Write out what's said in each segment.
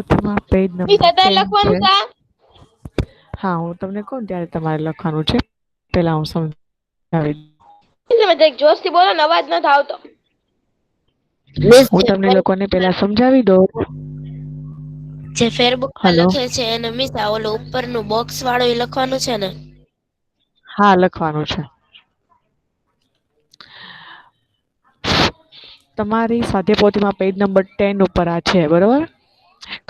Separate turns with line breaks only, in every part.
તમારા પેજ
ઈ
નંબર
સદા
10 છે.
લખવાનું છે.
હા, હું તમને કહું ત્યારે તમારે લખવાનું છે. પેલા હું સમજાવી દઉં.
તમે જોર થી બોલો ને અવાજ નથી આવતો.
હું તમને લોકોને પેલા સમજાવી દઉં.
જે ફેરબુક પર
હલો.
લખેલ છે એને મીસા ઓલો ઉપરનું બોક્સ વાળું એ લખવાનું છે ને.
હા, લખવાનું છે. તમારી સ્વાધ્યાયપોથીમાં પેજ નંબર 10 ઉપર આ છે, બરોબર?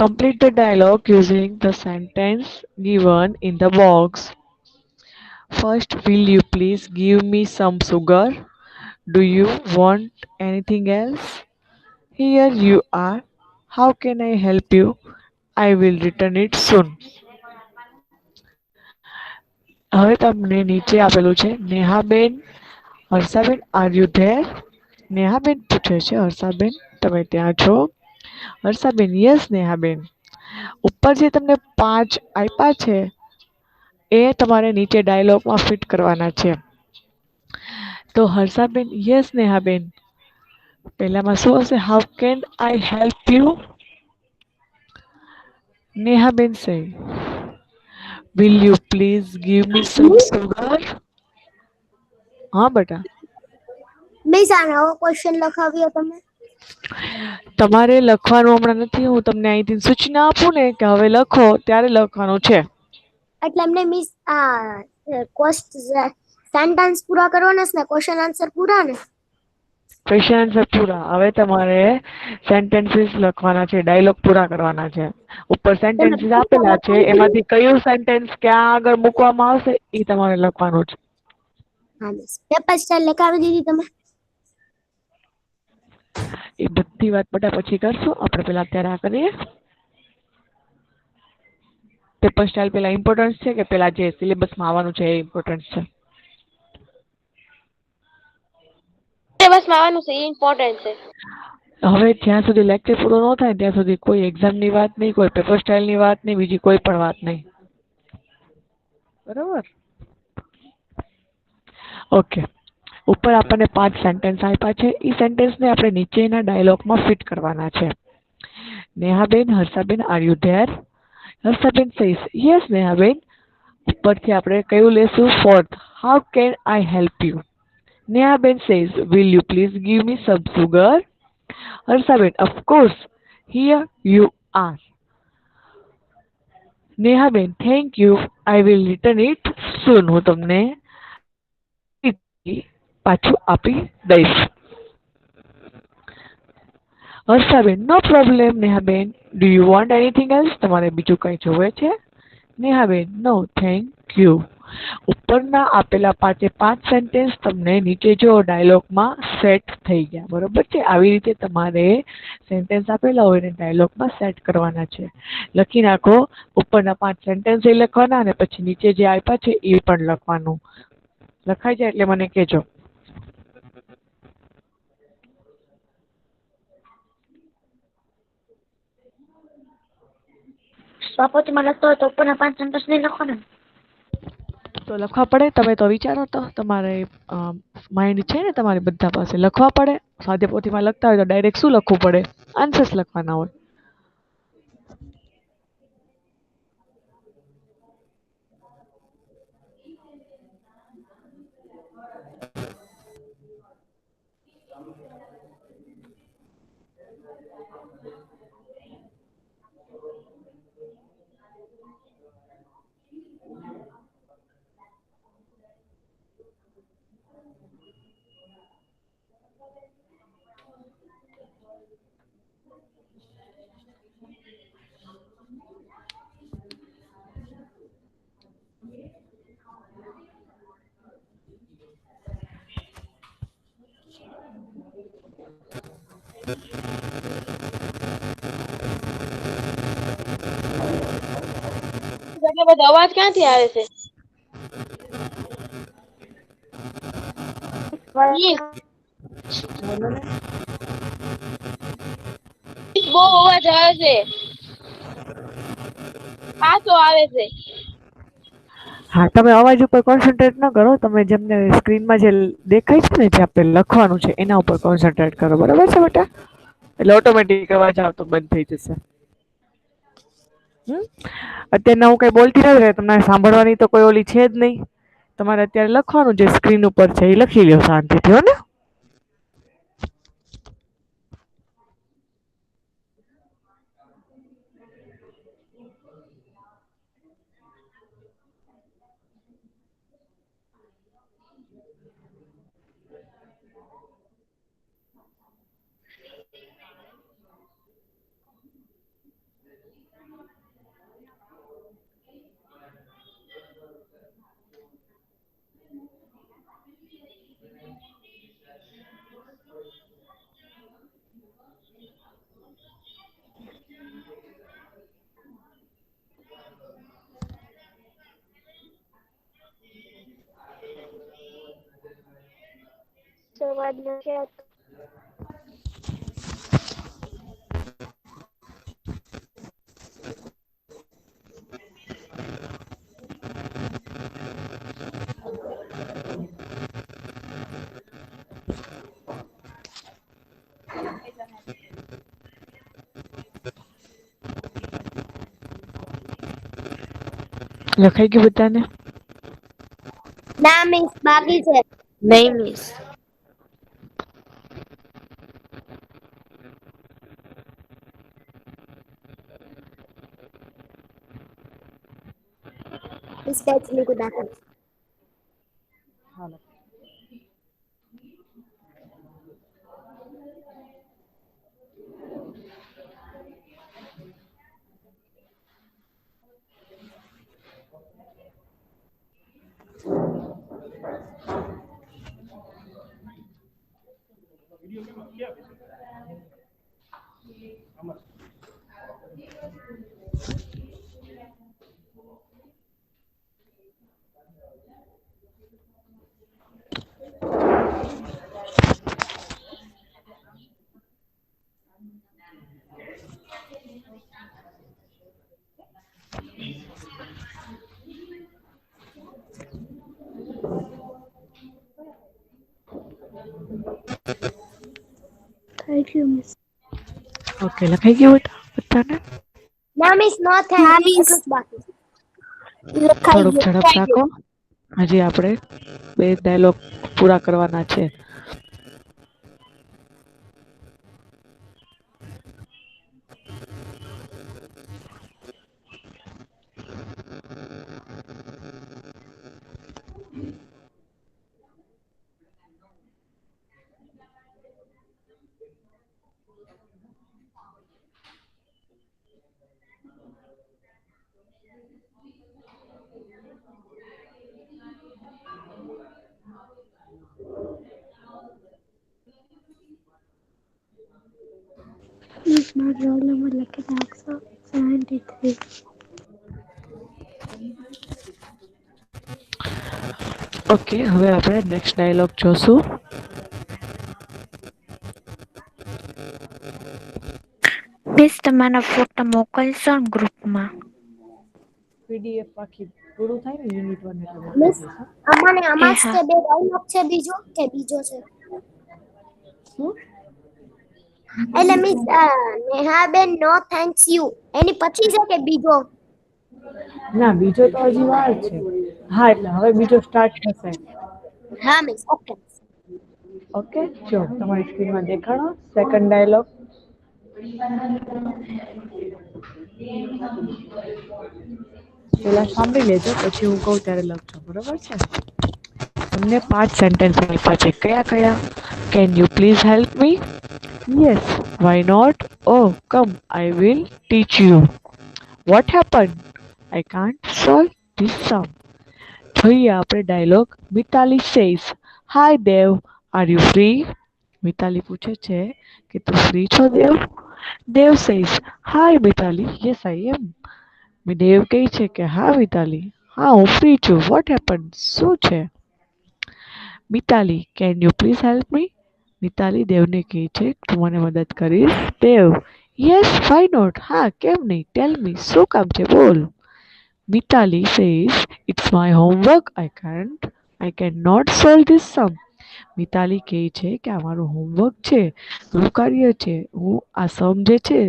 Complete the dialogue using the sentence given in the box. First, will you please give me some sugar? Do you want anything else? Here you are. How can I help you? I will return it soon. હવે તમને નીચે આપેલું છે Nehaben, Harshaben, are you there? નેહાબેન પૂછે છે, હર્ષાબેન તમે ત્યાં છો? હર્ષાબેન, યસ નેહાબેન. ઉપર જે તમને 5 આપ્યા છે એ તમારે નીચે ડાયલોગમાં ફિટ કરવાના છે. તો હર્ષાબેન, યસ નેહાબેન. પેલામાં શું હશે? How can I help you? Neha say, will you please give me some sugar? હા બેટા.
મિસ આ નવો ક્વેશ્ચન લખાવ્યો તમે?
તમારે લખવાનું હમણાં નથી. હું તમને અહીંથી સૂચના આપું ને કે હવે લખો ત્યારે લખવાનું છે.
એટલે એમને મિસ આ સેન્ટેન્સ પૂરા કરવાના છે ને ક્વેશ્ચન આન્સર પૂરા ને?
ક્વેશ્ચન આન્સર પૂરા. હવે તમારે સેન્ટેન્સીસ લખવાના છે, ડાયલોગ પૂરા કરવાના છે. ઉપર
તમે
સેન્ટેન્સીસ
પરીક્ષા
આપેલા છે
લખાવી દીધી?
એમાંથી કયું સેન્ટેન્સ ક્યાં આગળ મૂકવામાં આવશે એ તમારે લખવાનું છે.
હા મિસ. પેપર સ્ટાઇલ લખાવી દીધી તમે?
એ બધી વાત બધા પછી કરશું. આપણે પેલા અત્યારે આ કરીએ. પેપર સ્ટાઇલ પેલા ઇમ્પોર્ટન્સ છે કે પેલા જે સિલેબસમાં આવવાનું છે એ ઇમ્પોર્ટન્સ છે?
સિલેબસમાં આવવાનું છે એ ઇમ્પોર્ટન્ટ છે.
હવે જ્યાં સુધી લેક્ચર પૂરો ન થાય ત્યાં સુધી કોઈ એક્ઝામની વાત નહીં, કોઈ પેપર સ્ટાઇલની વાત નહીં, બીજી કોઈ પણ વાત નહીં. બરોબર? ઓકે. ઉપર આપણને 5 સેન્ટેન્સ આપ્યા છે. એ સેન્ટેન્સને આપણે નીચેના ડાયલોગમાં ફિટ કરવાના છે. Nehaben, Harshaben, are you there? Harshaben says, yes Nehaben. ઉપરથી આપણે કયું લેશું? Fourth. How can I help you? Nehaben says, will you please give me some sugar? Harsabet, of course. Here you are. Nehaben, thank you. I will return it soon. હું તમને પાછું આપી દઈશ. Harshaben, no problem, Nehaben. Do you want anything else? તમારે બીજું કંઈ જોવે છે? નેહાબેન, no, thank you. ઉપરના આપેલા 5 સેન્ટેન્સ તમને નીચે જો ડાયલોગમાં સેટ થઈ ગયા. બરોબર છે? આવી રીતે તમારે સેન્ટેન્સ આપેલા હોય ને ડાયલોગમાં સેટ કરવાના છે. લખી નાખો. ઉપરના 5 સેન્ટેન્સ એ લખવાના અને પછી નીચે જે આપ્યા છે એ પણ લખવાનું. લખાઈ જાય એટલે મને કહેજો.
સ્વાપોતીમાં લખતો હોય તો ઉપરના 5 સેન્ટેન્સ નહીં લખવાના?
તો લખવા પડે. તમે તો વિચારો તો તમારે માઇન્ડ છે ને તમારી બધા પાસે લખવા પડે. સ્વાધ્યાયપોથીમાં લખતા હોય તો ડાયરેક્ટ શું લખવું પડે? આન્સર્સ લખવાના હોય.
એટલે બધો અવાજ ક્યાંથી આવે છે? ઈ બહુ અવાજ આવે છે. પાછો આવે છે.
હા, તમે અવાજ ઉપર કોન્સન્ટ્રેટ ન કરો. તમે જેમને સ્ક્રીનમાં જે દેખાય છે ને જે આપણે લખવાનું છે એના ઉપર કોન્સન્ટ્રેટ કરો. બરાબર છે બેટા? એટલે ઓટોમેટિક અવાજ આવતો બંધ થઈ જશે. અત્યારના હું કઈ બોલતી નથી, તમને સાંભળવાની તો કોઈ ઓલી છે જ નહીં. તમારે અત્યારે લખવાનું જે સ્ક્રીન ઉપર છે એ લખી લ્યો શાંતિથી, હો ને?
સવાદ છે.
લખાઈ ગયું બધાને?
ના મિસ બાકી છે.
નહીં મિસ.
મિસ પેચલી को दाखल.
હાલો.
Thank you miss.
ઓકે, લખાઈ ગયું બેટા બધાને?
ના મિસ નો થાય. મિસ બાકી
થોડુંક ઝડપ રાખો, હજી આપણે 2 ડાયલોગ પૂરા કરવાના છે.
મિસ મારો રોલ નંબર લખી નાખશો. 73.
ઓકે, હવે આપણે નેક્સ્ટ ડાયલોગ જોશું.
મિસ તમારા ફોટા મોકલશો ને ગ્રુપમાં?
પીડીએફ આખી પૂરું થાય ને યુનિટ 1 એટલે
મિસ
મોકલી દઈશ.
અમાને આમાં જ
હા.
તે બે ડાયલોગ છે બીજો કે બીજો છે?
શું?
એટલે miss Nehaben no thanks you એની પછી છે કે બીજો?
ના, બીજો તો હજી વાર છે. હા, એટલે હવે બીજો સ્ટાર્ટ થશે.
હા મિસ ઓકે.
ઓકે, જો તમારી સ્ક્રીનમાં દેખાડો સેકન્ડ ડાયલોગ. પેલા સાંભળી લેજો, પછી હું કહું ત્યારે લખજો, બરોબર છે? તમને 5 સેન્ટેન્સ આપ્યા છે. કયા કયા? Can you please help me? Yes, why not? Oh come, I will teach you. What happen? I can't solve this sum. જોઈએ આપણે dialogue. Mitali says, hi Dev, are you free? Mitali પૂછે છે કે તું ફ્રી છો Dev? Dev says, hi Mitali, yes I am. Dev કહે છે કે હા મિતાલી, હા હું ફ્રી છું. What happen? શું છે? Mitali, can you please help મી? મિતાલી દેવને કહે છે તું મને મદદ કરીશ? દેવ, યસ વાય નોટ, હા કેમ નહીં, ટેલ મી, શું કામ છે બોલ. Mitali says, it's my homework, I can not solve this sum. Mitali કહે છે કે આ મારું હોમવર્ક છે, ગૃહ કાર્ય છે, હું આ સમ જે છે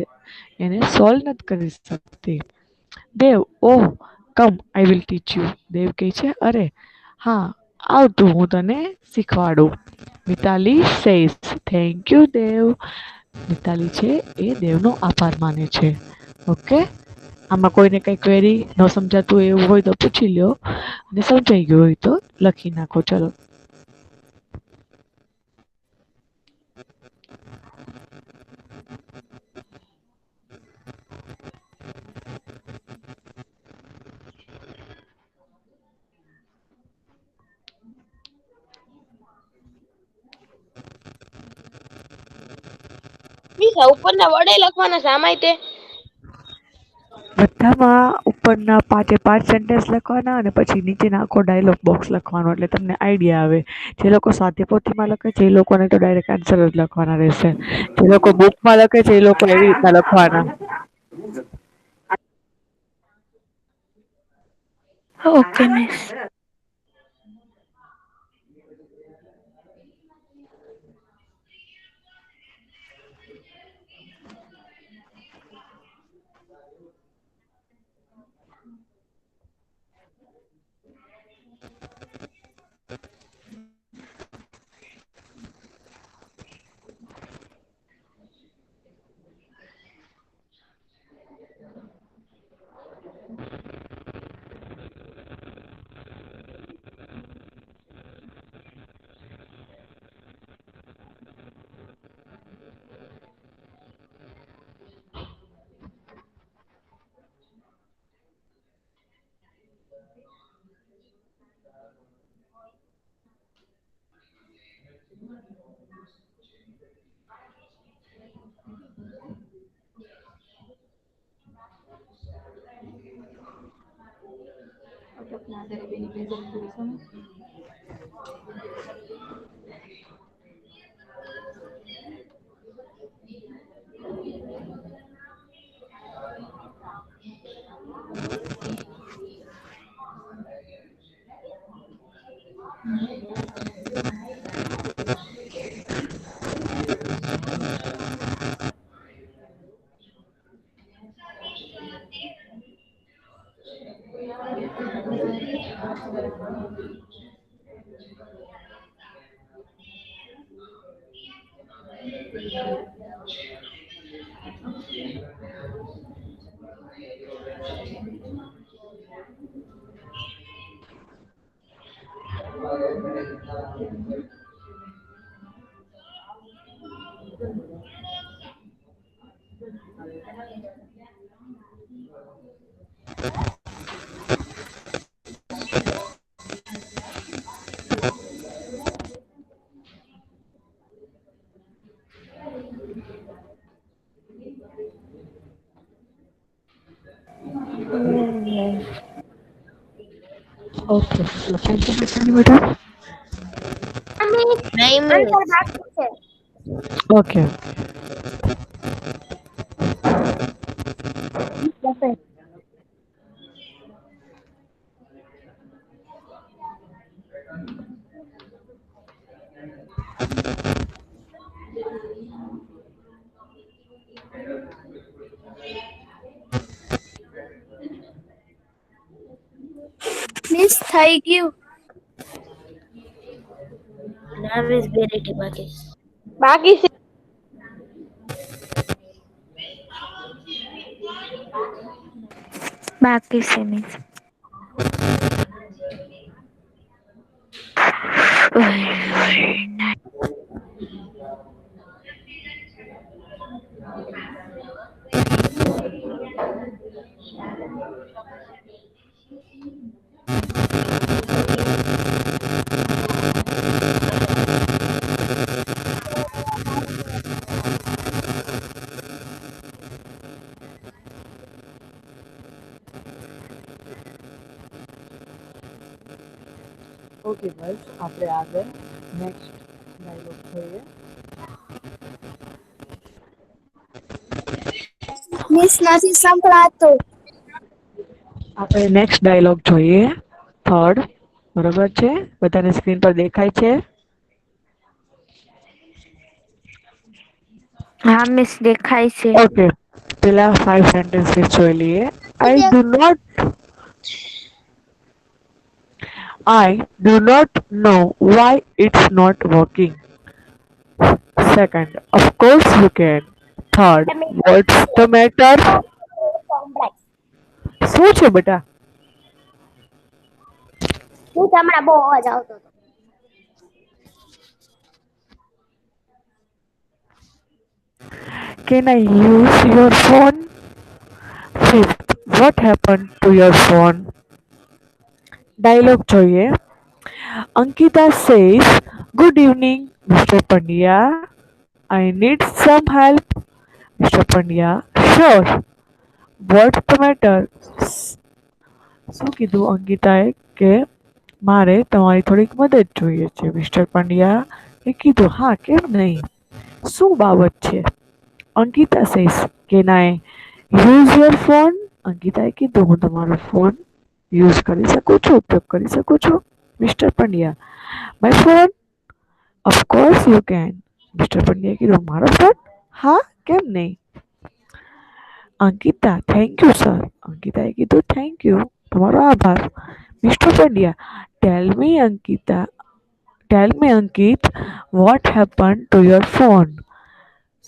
એને સોલ્વ નથી કરી શકતી. દેવ, ઓહ કમ આઈ વિલ ટીચ યુ. દેવ કહે છે, અરે હા, આવ તું, હું તને શીખવાડું. મિતાલી સેઝ થેન્ક યુ દેવ. મિતાલી છે એ દેવનો આભાર માને છે. ઓકે, આમાં કોઈને કઈ ક્વેરી ન સમજાતું હોય એવું હોય તો પૂછી લ્યો, અને સમજાઈ ગયું હોય તો લખી નાખો. ચલો.
મિસ આ ઉપરના વડે લખવાના સામાય તે
બધામાં ઉપરના પાંચે પાંચ સેન્ટેન્સ લખવાના અને પછી નીચેના આખો ડાયલોગ બોક્સ લખવાનો, એટલે તમને આઈડિયા આવે. જે લોકો સ્વાધ્યાયપોથીમાં લખે છે એ લોકોને તો ડાયરેક્ટ આન્સર જ લખવાના રહેશે. જે લોકો બુકમાં લખે છે એ લોકો એવી રીતના લખવાના.
Okay, miss.
ઓકે, લખાઈ ગયું બધાને બધા?
નહીં
આન્સર
મિસ.
બાકી છે.
ઓકે.
મિસ થઈ ગયું.
ના મિસ બે રેટી બાકી.
બાકી છે.
બાકી છે મિસ.
ઓકે બસ, આપણે આગળ નેક્સ્ટ ડાયલોગ જોઈએ.
મિસ નથી સંભળાતું.
આપણે નેક્સ્ટ ડાયલોગ જોઈએ, થર્ડ. બરોબર છે? બધાને સ્ક્રીન પર દેખાય છે?
હા મિસ દેખાય છે.
ઓકે, પેલા 5 સેન્ટેન્સીસ જોઈ લઈએ.
બોલી દે.
I do not know why it's not working. Second, of course you can. Third, what's the matter?
Complex
શું છે બેટા?
હું તો હમણાં બહુ અવાજ આવતો હતો.
Can I use your phone? Fifth, what happened to your phone? Dialogue જોઈએ. Ankita says, good evening, Mr. Pandya. I need some help. Mr. Pandya, sure. What's the matter? શું કીધું અંકિતાએ કે મારે તમારી થોડીક મદદ જોઈએ છે. મિસ્ટર પંડ્યાએ કીધું હા કેમ નહીં, શું બાબત છે? Ankita says can I use your phone? અંકિતાએ કીધું હું તમારો ફોન યુઝ કરી શકું છું, ઉપયોગ કરી શકું છું. Mister Pandya my phone? Of course you can. Mister પંડ્યાએ કીધું મારો ફોન? હા કેમ નહીં. Ankita thank you sir. અંકિતાએ કીધું થેન્ક યુ, તમારો આભાર. Mister Pandya tell me Ankit what happen to your phone?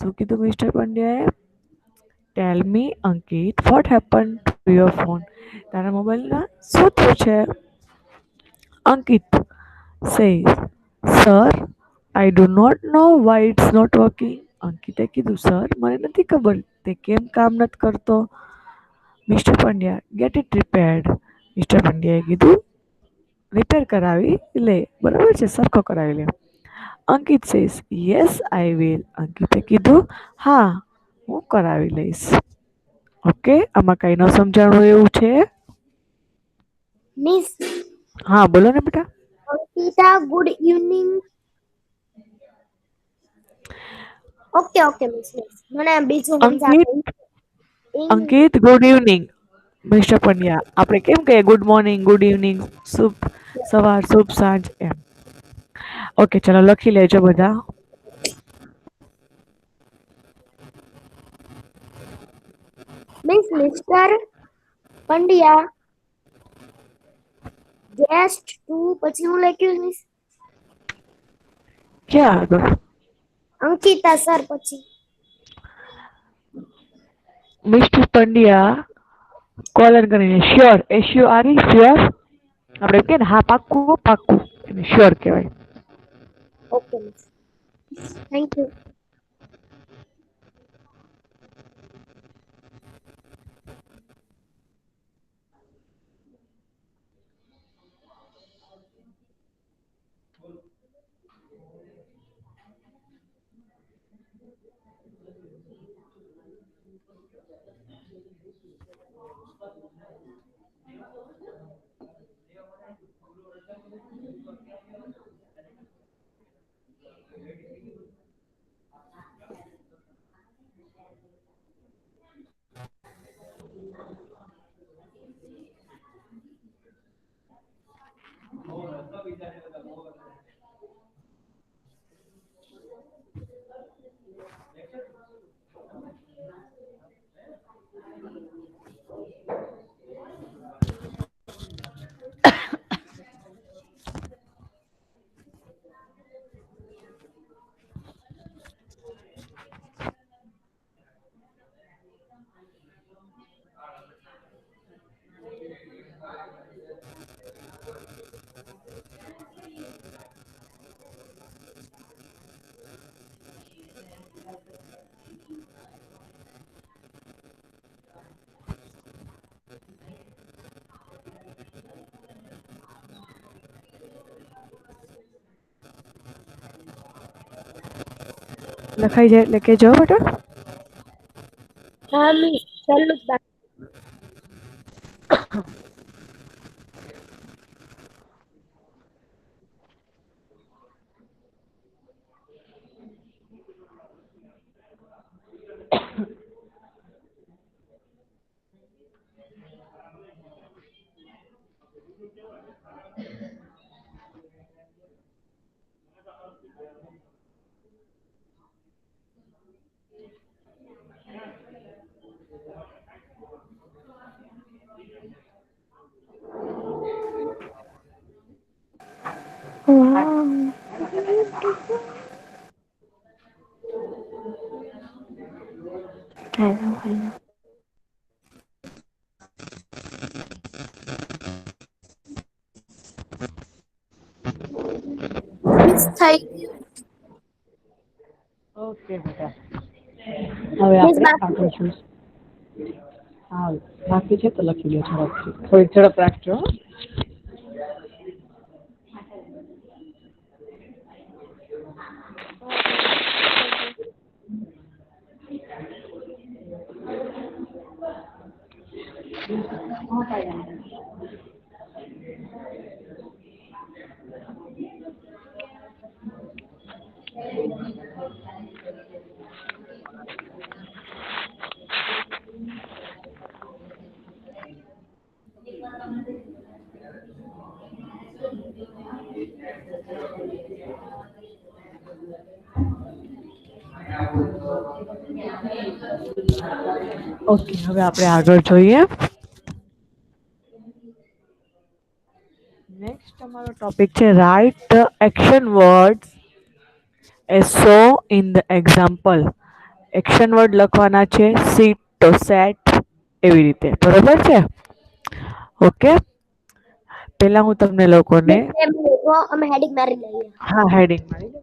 શું કીધું મિસ્ટર પંડ્યાએ? Tell me Ankit what happen to your phone? તારા મોબાઈલના શું થયું છે? Ankit says sir I do not know why it's not working. અંકિતે કીધું સર મને નથી ખબર તે કેમ કામ નથી કરતો. Mister Pandya get it રિપેર્ડ. Mister પંડ્યાએ કીધું રિપેર કરાવી લે, બરાબર છે, સરખો કરાવી લે. અંકિત સેઝ યસ આઈ વિલ. અંકિતે કીધું હા હું કરાવી લઈશ. ઓકે, આમાં કઈ ન સમજાણું એવું છે?
મિસ
હા બોલો ને બેટા.
Ankita good evening. Okay okay miss મને બીજું
અંકિત
સમજાવે.
Ankit good evening. Mister Pandya આપણે કેમ કહીએ ગુડ મોર્નિંગ, ગુડ ઇવનિંગ, શુભ સવાર, શુભ સાંજ એમ. ઓકે ચલો લખી લેજો બધા.
મિસ મિસ્ટર પંડ્યા ગેસ્ટ ટુ પછી હું લખ્યું મિસ
ક્યાં આગળ?
અંકિતા સર પછી
મિસ્ટર પંડ્યા કોલન કરીને શ્યોર, એસયુઆરઈ શ્યોર. આપણે કે ને હા પાક્કું પાક્કું, એને શ્યોર કહેવાય.
Okay miss thank you.
લખાઈ જાય એટલે કહેજો બેટા.
હા મિસ ચાલુ જ રાખ.
hello.
મિસ થઈ ગયું.
ઓકે બેટા, હવે
મિસ
આપણે
બાકી
આગળ જોઈશું. હા, બાકી છે તો લખી લો ઝડપથી. થોડી ઝડપ રાખજો હો. ઓકે, હવે આપણે આગળ જોઈએ. નેક્સ્ટ તમારો ટોપિક છે write the action words as so in the example. Action word લખવાના છે સીટ તો સેટ એવી રીતે, બરોબર છે? ઓકે, પહેલા હું તમને લોકોને
મિસ એમ લોકો અમે હેડિંગ મારી લઈએ.
હા હેડિંગ મારી દો.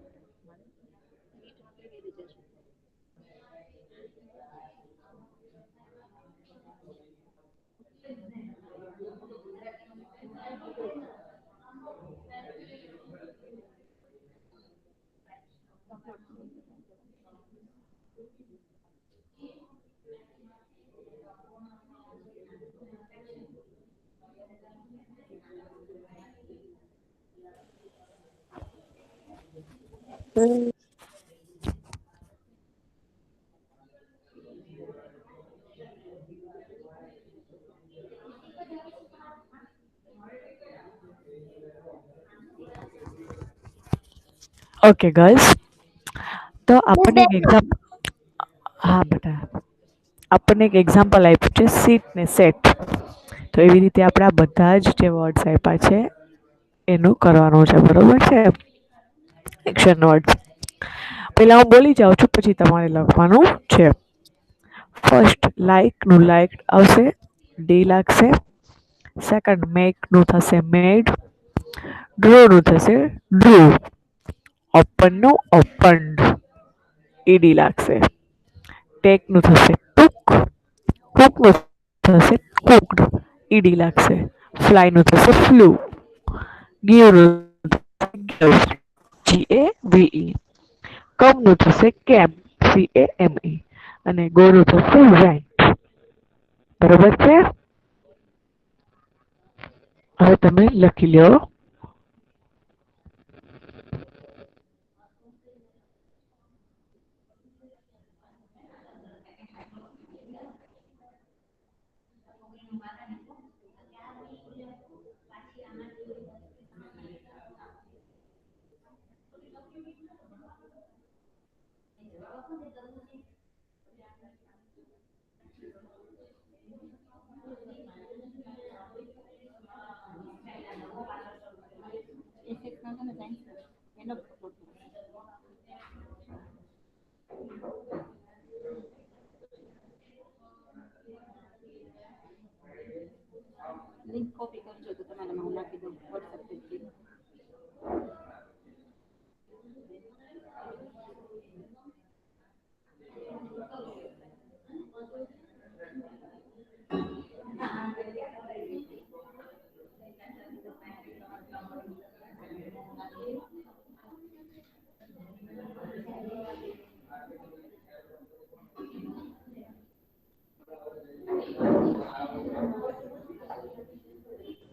ઓકે ગર્લ્સ, તો આપણને એક એક્ઝામ્પલ, હા બેટા, આપણને એક એક્ઝામ્પલ આપ્યું છે સીટ ને સેટ. તો એવી રીતે આપણે આ બધા જ જે વર્ડ્સ આપ્યા છે એનું કરવાનું છે, બરોબર છે? Action words. પહેલા હું બોલી જાઉં છું, પછી તમારે લખવાનું છે. ફર્સ્ટ લાઇક નું લાઇક આવશે, ડી લાગશે. સેકન્ડ મેક નું થશે મેડ. ડ્રો નું થશે ડ્રો. ઓપન નું ઓપન્ડ, ઈડી લાગશે. ટેક નું થશે ટુક. કુક નું થશે કુકડ, ઈડી લાગશે. ફ્લાય નું થશે ફ્લુ. ગીવ નું થશે GAVE. કમ નું થશે કેમ, CAME. અને ગો નું થશે વેન્ટ. બરોબર છે? હવે તમે લખી લો.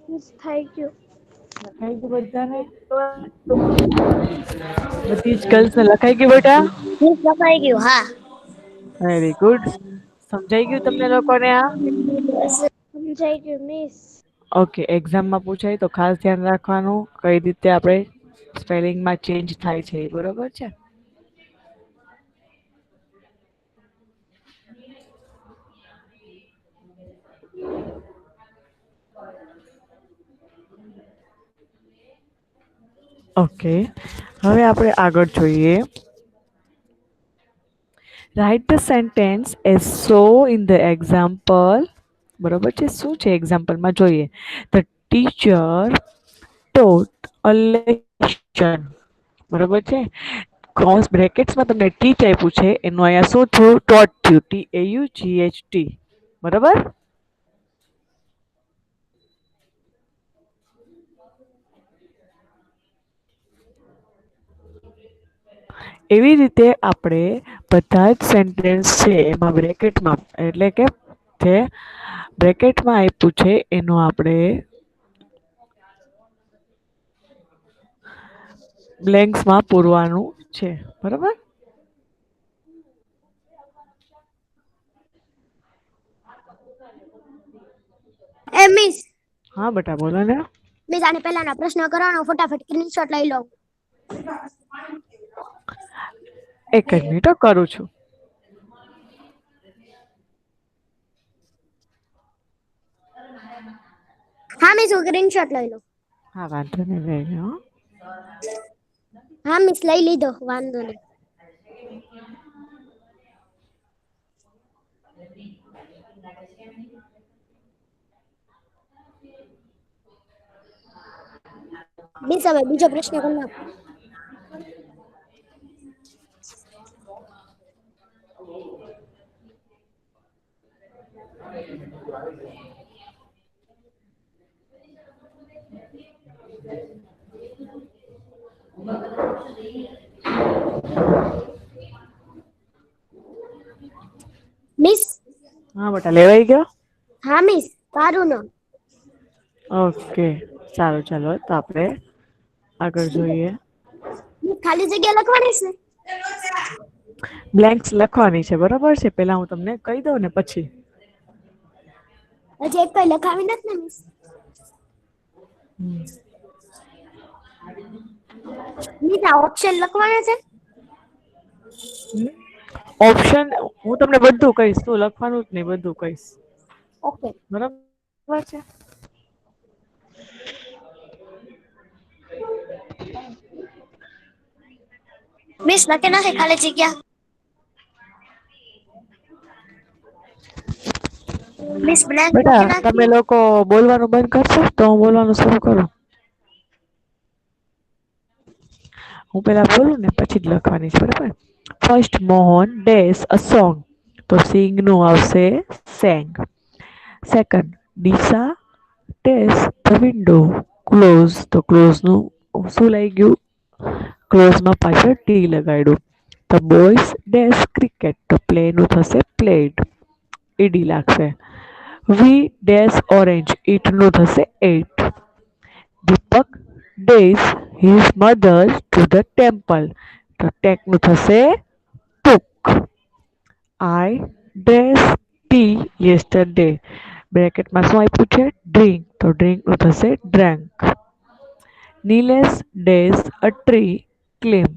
મિસ થઈ ગયું.
લખાઈ ગયું બધાને? બધી જ ગર્લ્સ ને લખાઈ ગયું બેટા?
મિસ લખાઈ ગયું. હા.
Very good. સમજાઈ ગયું તમને લોકોને આ?
સમજાઈ ગયું મિસ.
ઓકે, એક્ઝામમાં પૂછાય તો ખાસ ધ્યાન રાખવાનું કઈ રીતે આપણે સ્પેલિંગમાં ચેન્જ થાય છે, બરોબર છે? ઓકે, હવે આપણે આગળ જોઈએ. Write the sentence as so in the example. બરોબર છે. શું છે એક્ઝામ્પલમાં જોઈએ. The teacher taught a lesson. બરોબર છે. ક્રોસ બ્રેકેટ્સમાં તમને ટીચ આપ્યું છે એનું અહીંયા શું થયું? ટોટ થયું. TAUGHT. બરોબર. એવી રીતે આપણે બધા જ સેન્ટેન્સ છે એમાં બ્રેકેટમાં એટલે કે જે બ્રેકેટમાં આપ્યું છે એનું આપણે બ્લેન્ક્સમાં પૂરવાનું છે. બરાબર.
મિસ
હા બેટા બોલો ને.
મિસ આને પહેલાનો પ્રશ્ન કરવાનો, ફટાફટ સ્ક્રીનશોટ લઈ લો.
એક જ મિનિટ હો, કરું છું.
હા મિસ, હું સ્ક્રીનશોટ લઈ લો.
હા વાંધો નહીં, લઈ લો.
હા મિસ, લઈ લીધો, વાંધો નહીં. મિસ હવે બીજો પ્રશ્ન કરી નાખો. મિસ.
હા બેટા, લેવાઈ ગયો.
હા મિસ, સારું ન.
ઓકે, સારું. ચાલો તો આપણે આગળ જોઈએ.
ખાલી જગ્યા લખવાની છે.
બ્લેન્ક્સ લખવાની છે. બરોબર છે. પેલા હું તમને કહી દઉં ને પછી.
હજી એક કઈ લખાવી નથી ને મિસ. મિસ આ ઓપ્શન લખવાના છે.
ઓપ્શન હું તમને બધું કહીશ. તું લખવાનું જ નહીં, બધું કહીશ.
ઓકે.
બરાબર છે.
મિસ લખે નથી ખાલી જગ્યા. મિસ બ્લેન્ક
બેટા
લખી
તમે
નાખી.
લોકો બોલવાનું બંધ કરશો તો હું બોલવાનું શરૂ કરું. હું પેલા બોલું ને પછી જ લખવાની છે. બરાબર. First Mohan dash a song. તો સિંગ નું આવશે sang. Second Disha dash the window. Close તો ક્લોઝ નું શું લઈ ગયું? ક્લોઝમાં પાછળ ટી લગાડ્યું. The boys dash cricket. તો પ્લે નું થશે પ્લેડ. ઈડી લાગશે. વી ડેસ ઓરેન્જ. ઈટ નું થશે ate. Deepak dash his mother to the temple. તો ટેક નું થશે took. I dress tea yesterday. બ્રેકેટમાં શું આપ્યું છે? ડ્રિંક. તો ડ્રિંક નું થશે drank. Nilesh dash a tree climb.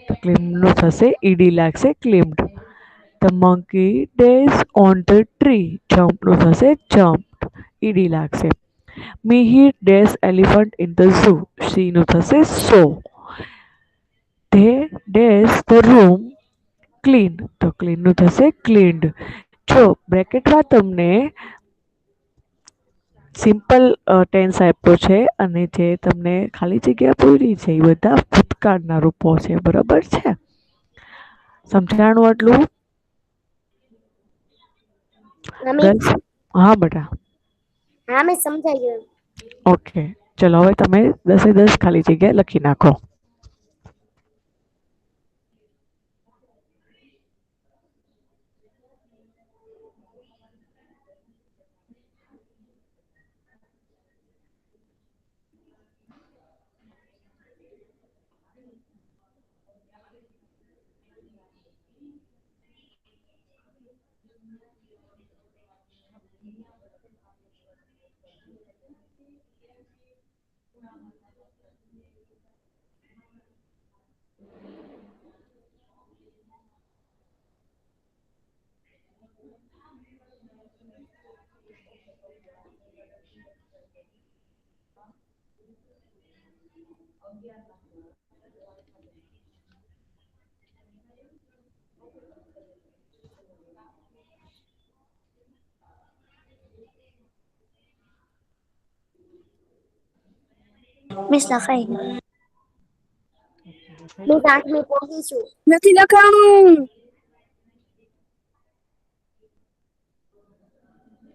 તો ક્લીમ નું થશે ઈડી લાગશે climbed. The monkey dash on the tree. Jump નું થશે જમ્પ્ડ. ઈડી લાગશે. Mihir dash elephant in the zoo. See નું થશે saw. They dash the room clean. તો ક્લીન નું થશે ક્લીન્ડ. જો બ્રેકેટમાં તમને સિમ્પલ ટેન્સ આપ્યો છે અને જે તમને ખાલી જગ્યા પૂરી છે એ બધા ભૂતકાળના રૂપો છે. બરોબર છે. સમજાણું આટલું? ગર્લ્સ હા બેટા.
હા મિસ, સમજાઈ ગયું.
ઓકે, ચલો હવે તમે 10 એ 10 ખાલી જગ્યા લખી નાખો.
મિસ લખાઈ મિસ 8મી પહોંચી છું
નથી લખાણું.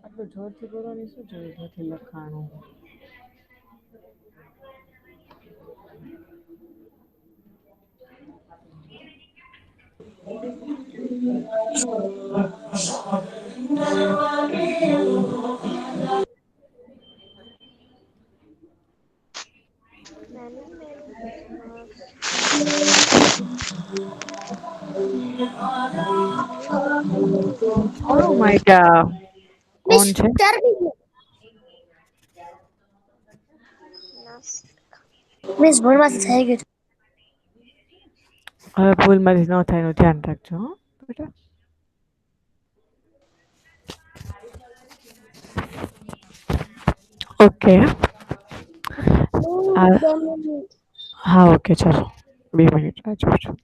આટલું જોરથી બોલવાની શું જરૂર નથી લખાણું. ઓ માય ગોડ, કોણ છે?
મિસ ભણવાથી થઈ ગયું
હવે ભૂલમાંથી ન થાય એનું ધ્યાન રાખજો હો બેટા. ઓકે હા ઓકે ચાલો 2 મિનિટ રાહ જોઉં છું.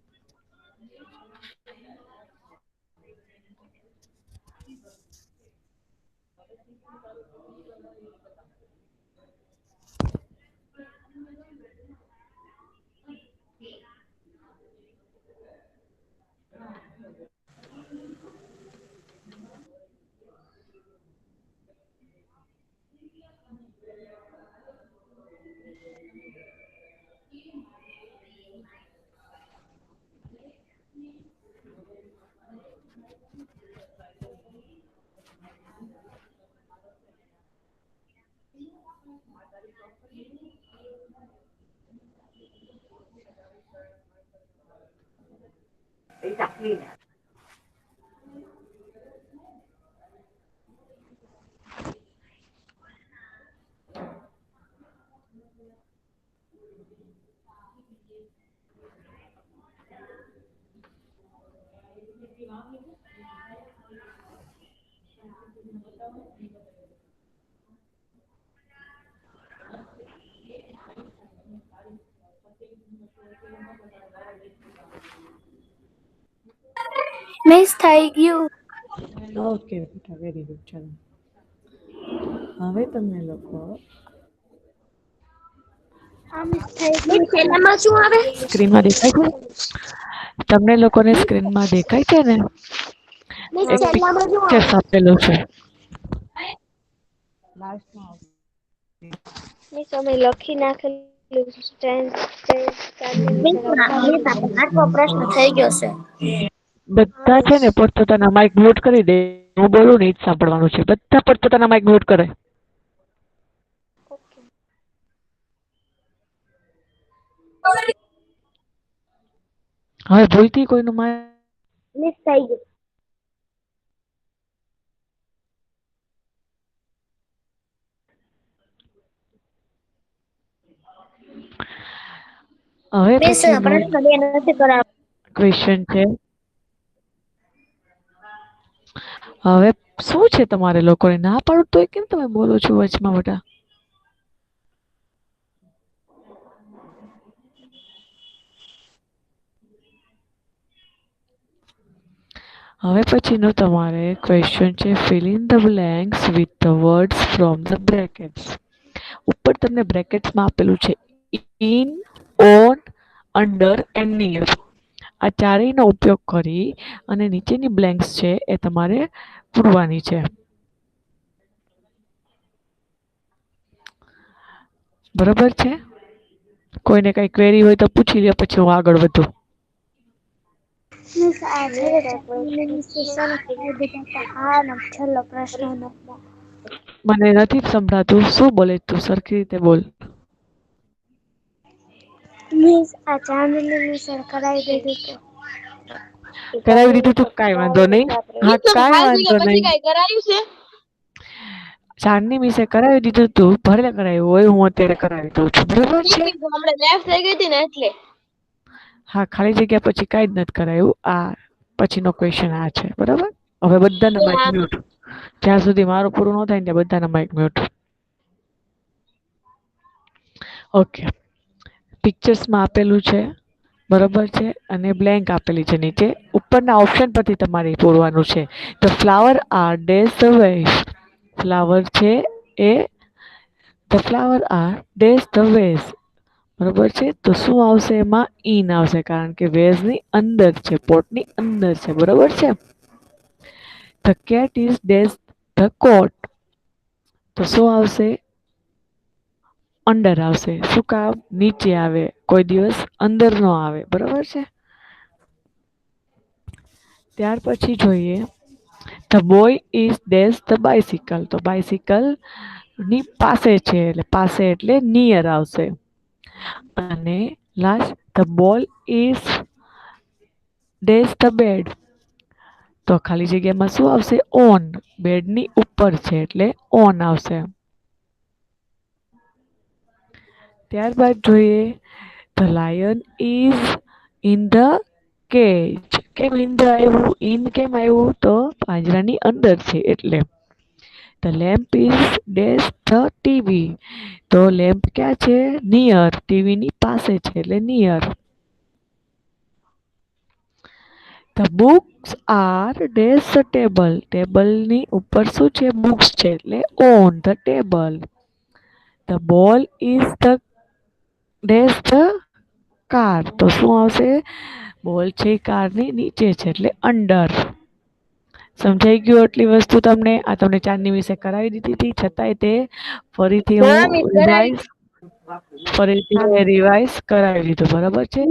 મિસ થઈ ગયું
ઓકે બેટા વેરી ગુડ ચાલો. હવે તમને લોકો
મિસ છેલ્લામાં શું આવે
સ્ક્રીનમાં દેખાય છે? તમને લોકોને સ્ક્રીનમાં દેખાય છે ને?
મિસ
એક
છેલ્લામાં શું
પિક્ચર
આવે
આપેલું છે. લાસ્ટમાં
મિસ અમે લખી નાખેલું
મિસ આપણો 8મો પ્રશ્ન થઈ ગયો છે
બધા છે ને પોતપોતાના માઇક મ્યુટ કરી દે. હું બોલું ને એ જ સાંભળવાનું છે. બધા પોતપોતાના માઇક મ્યુટ કરે. હવે ભૂલથી કોઈનું માઇક
મિસ થઈ ગયું
હવે
મિસ
પછીનો
પ્રશ્ન બે નથી કરાવ
ક્વેશ્ચન છે. હવે શું છે તમારે લોકોને ના પાડું તોય કેમ તમે બોલો છો વચમાં બેટા? હવે પછીનો તમારે ક્વેશ્ચન છે fill in the blanks with the words from the brackets. ઉપર તમને બ્રેકેટ્સમાં આપેલું છે in, on, under and near. આ ચારેયનો ઉપયોગ કરી અને નીચેની બ્લેન્ક્સ છે એ તમારે પૂરવાની છે. બરાબર છે? કોઈને કઈ ક્વેરી હોય તો પૂછી લે પછી હું આગળ વધું.
મિસ આ છેલ્લો પ્રશ્ન
મને નથી સંભળાતું. શું બોલે તું? સરખી રીતે બોલ.
મિસ આ ચાંદની મિસર કરાવી દીધું
કરાવી દીધું તું કાંઈ વાંધો નહીં. હા કાંઈ વાંધો નહીં. ચાંદની મિસે કરાવી દીધું તું ભલે કરાવ્યું હોય હું અત્યારે કરાવી દઉં છું. બરાબર છે? હા ખાલી જગ્યા પછી કાંઈ જ નથી કરાયું. આ પછીનો ક્વેશ્ચન આ છે. બરાબર? હવે બધાના માઇક મ્યુટ. જ્યાં સુધી મારું પૂરું ન થાય ને ત્યાં બધાના માઇક મ્યુટ. ઓકે પિક્ચર્સમાં આપેલું છે બરાબર છે અને બ્લેન્ક આપેલી છે નીચે. ઉપરના ઓપ્શન પરથી તમારે પૂરવાનું છે. The flower are dash the vase. Flower છે એ the flower are dash the vase બરોબર છે, તો શું આવશે એમાં? ઇન આવશે, કારણ કે વેઝની અંદર છે, પોટની અંદર છે. બરોબર છે. The cat is dash the coat, તો શું આવશે? અંડર આવશે. શું કામ? નીચે આવે, કોઈ દિવસ અંદર ન આવે. બરોબર છે. ત્યાર પછી જોઈએ the boy is dash the bicycle, તો બાયસિકલ ની પાસે છે, એટલે પાસે એટલે નિયર આવશે. અને last the ball is dash the bed, તો ખાલી જગ્યામાં શું આવશે? ઓન, બેડની ઉપર છે એટલે ઓન આવશે. ત્યારબાદ જોઈએ the lion is in the cage, કેમ ઇન આવ્યું? ઇન કેમ આવ્યું? તો પાંજરાની અંદર છે એટલે. The lamp is dash the TV, તો લેમ્પ ક્યાં છે? નિયર, ટીવીની પાસે છે એટલે near. The books are dash the table, ટેબલની ઉપર શું છે? બુક્સ છે એટલે on the table. The ball is the dash the car, તો શું આવશે? બોલ છે કારની નીચે છે એટલે અંડર. સમજાઈ ગયું આટલી વસ્તુ તમને? આ તમને ચાંદની વિશે કરાવી દીધી હતી, છતાંય તે ફરીથી હું રિવાઇઝ કરાવી દીધું. બરાબર છે.